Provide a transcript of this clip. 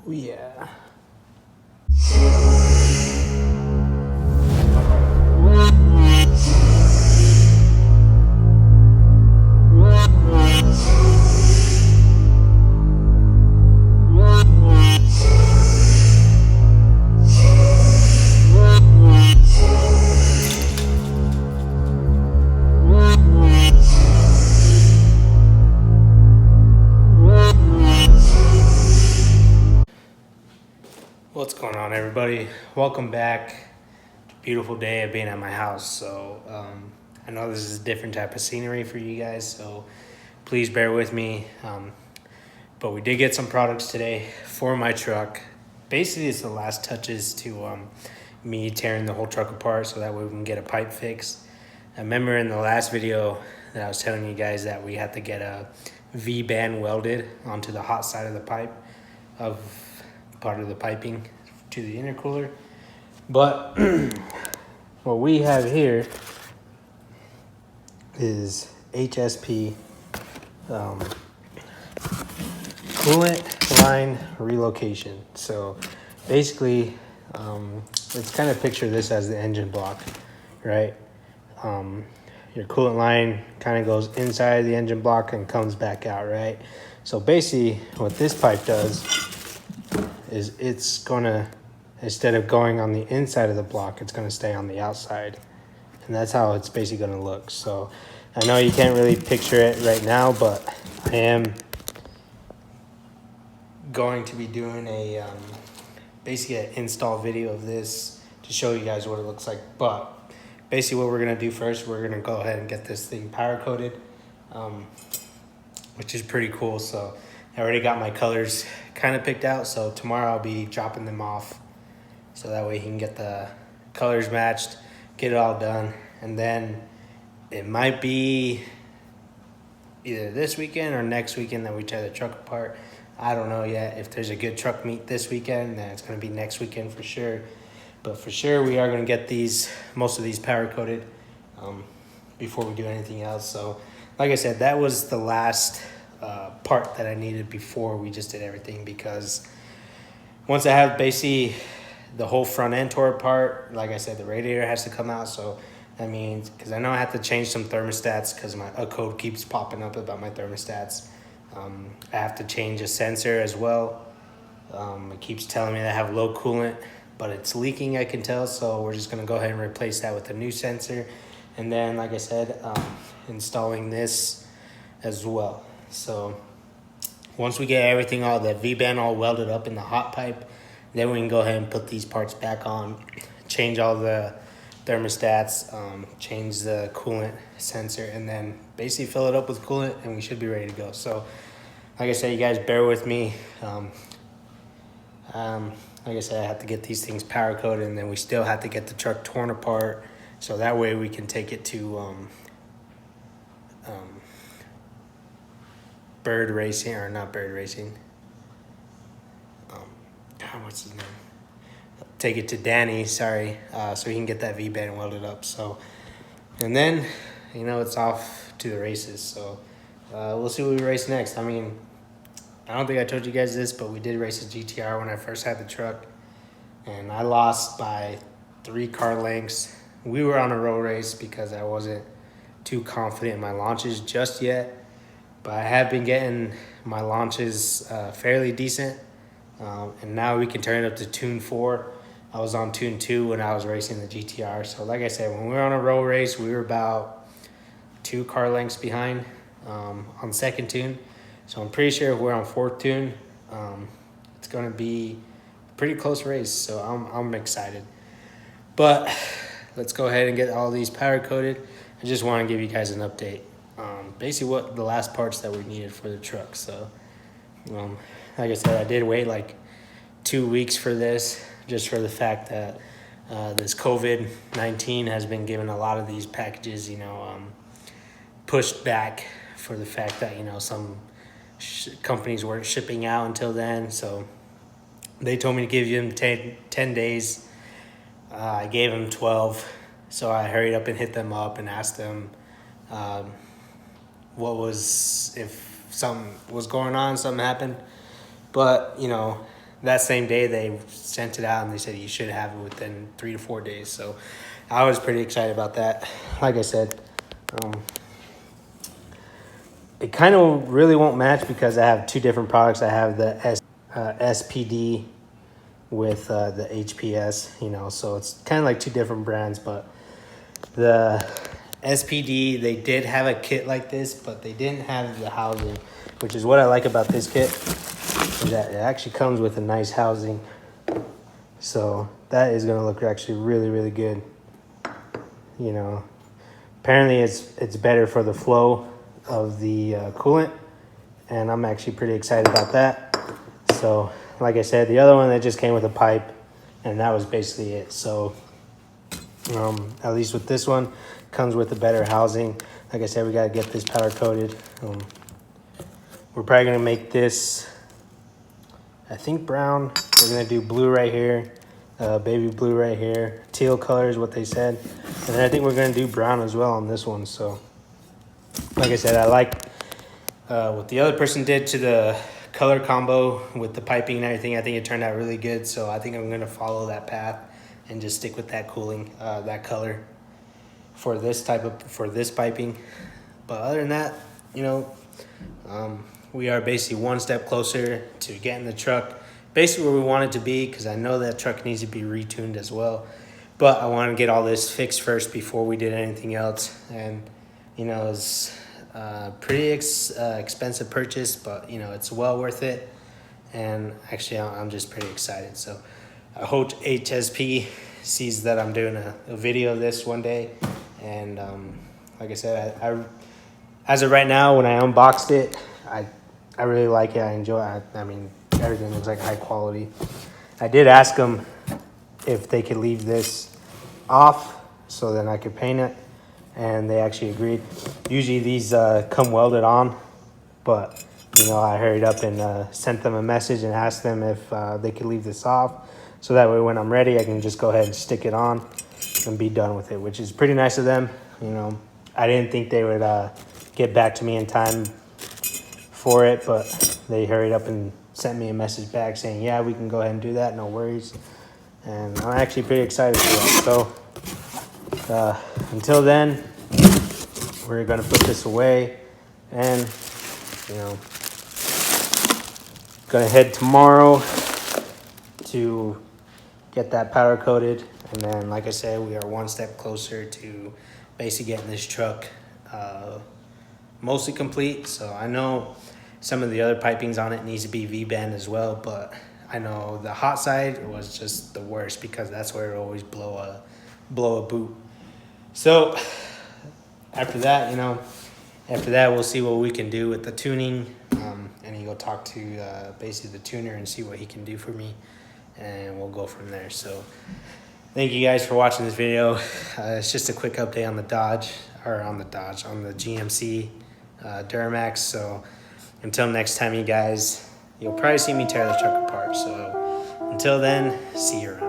Yeah. What's going on, everybody? Welcome back. It's a beautiful day of being at my house. So I know this is a different type of scenery for you guys, so please bear with me. But we did get some products today for my truck. Basically, it's the last touches to me tearing the whole truck apart so that way we can get a pipe fix. I remember in the last video that I was telling you guys that we had to get a V-band welded onto the hot side of the pipe of part of the piping to the intercooler. But what we have here is HSP coolant line relocation. So basically, let's kind of picture this as the engine block, right? Your coolant line kind of goes inside the engine block and comes back out, right? So basically what this pipe does is it's gonna, instead of going on the inside of the block, it's gonna stay on the outside. And that's how it's basically gonna look. So I know you can't really picture it right now, but I am going to be doing a basically an install video of this to show you guys what it looks like. But basically what we're gonna do first, we're gonna go ahead and get this thing powder coated, which is pretty cool. So I already got my colors kind of picked out, so tomorrow I'll be dropping them off so that way he can get the colors matched, get it all done, and then it might be either this weekend or next weekend that we tear the truck apart. I don't know yet. If there's a good truck meet this weekend, then it's going to be next weekend for sure. But for sure, we are going to get most of these powder coated before we do anything else. So like I said, that was the last part that I needed before we just did everything, because once I have basically the whole front end tore apart, like I said, the radiator has to come out. So that means, because I know I have to change some thermostats because a code keeps popping up about my thermostats. I have to change a sensor as well. It keeps telling me that I have low coolant, but it's leaking, I can tell. So we're just going to go ahead and replace that with a new sensor. And then, like I said, installing this as well. So once we get everything, all the V-band all welded up in the hot pipe, then we can go ahead and put these parts back on, change all the thermostats, change the coolant sensor, and then basically fill it up with coolant, and we should be ready to go. So like I said, you guys bear with me. Like I said, I have to get these things powder coated, and then we still have to get the truck torn apart so that way we can take it to bird racing, or not bird racing. God, what's his name? Take it to Danny, sorry, so he can get that V-band welded up. So, and then, it's off to the races. So we'll see what we race next. I mean, I don't think I told you guys this, but we did race a GTR when I first had the truck, and I lost by 3 car lengths. We were on a road race because I wasn't too confident in my launches just yet, but I have been getting my launches fairly decent, and now we can turn it up to tune 4. I was on tune 2 when I was racing the GTR. So like I said, when we were on a road race, we were about 2 car lengths behind on second tune. So I'm pretty sure if we're on 4th tune, it's going to be a pretty close race. So I'm excited. But let's go ahead and get all these powder coated. I just want to give you guys an update. Basically what the last parts that we needed for the truck. So like I said, I did wait like 2 weeks for this, just for the fact that this COVID-19 has been giving a lot of these packages, pushed back for the fact that, some companies weren't shipping out until then. So they told me to give them 10 days. I gave them 12. So I hurried up and hit them up and asked them if something was going on, something happened. But, that same day they sent it out and they said you should have it within 3 to 4 days. So I was pretty excited about that. Like I said, it kind of really won't match because I have two different products. I have the SPD with the HPS, you know, so it's kind of like two different brands. But the SPD, they did have a kit like this, but they didn't have the housing, which is what I like about this kit, is that it actually comes with a nice housing. So that is going to look actually really, really good. You know, apparently it's better for the flow of the coolant, and I'm actually pretty excited about that. So like I said, the other one that just came with a pipe, and that was basically it. So at least with this one, comes with a better housing. Like I said, we got to get this powder coated. We're probably going to make this, I think, brown. We're going to do blue right here, baby blue right here. Teal color is what they said. And then I think we're going to do brown as well on this one. So like I said, I like what the other person did to the color combo with the piping and everything. I think it turned out really good. So I think I'm going to follow that path and just stick with that cooling, that color for this piping. But other than that, you know, we are basically one step closer to getting the truck basically where we want it to be, because I know that truck needs to be retuned as well. But I want to get all this fixed first before we did anything else. And, you know, it's pretty expensive purchase, but, you know, it's well worth it. And actually, I'm just pretty excited. So I hope HSP sees that I'm doing a video of this one day. And like I said, I as of right now, when I unboxed it, I really like it. I enjoy it. I mean, everything looks like high quality. I did ask them if they could leave this off so then I could paint it, and they actually agreed. Usually these come welded on, but you know, I hurried up and sent them a message and asked them if they could leave this off, so that way when I'm ready I can just go ahead and stick it on and be done with it, which is pretty nice of them. You know, I didn't think they would get back to me in time for it, but they hurried up and sent me a message back saying, yeah, we can go ahead and do that, no worries. And I'm actually pretty excited for that. So until then, we're gonna put this away, and you know, gonna head tomorrow to get that powder coated. And then, like I said, we are one step closer to basically getting this truck mostly complete. So I know some of the other pipings on it needs to be V-band as well, but I know the hot side was just the worst because that's where it always blow a boot. So after that, you know, we'll see what we can do with the tuning, and you go talk to basically the tuner and see what he can do for me, and we'll go from there. So thank you guys for watching this video. It's just a quick update on the GMC Duramax. So until next time, you guys, you'll probably see me tear the truck apart. So until then, see you around.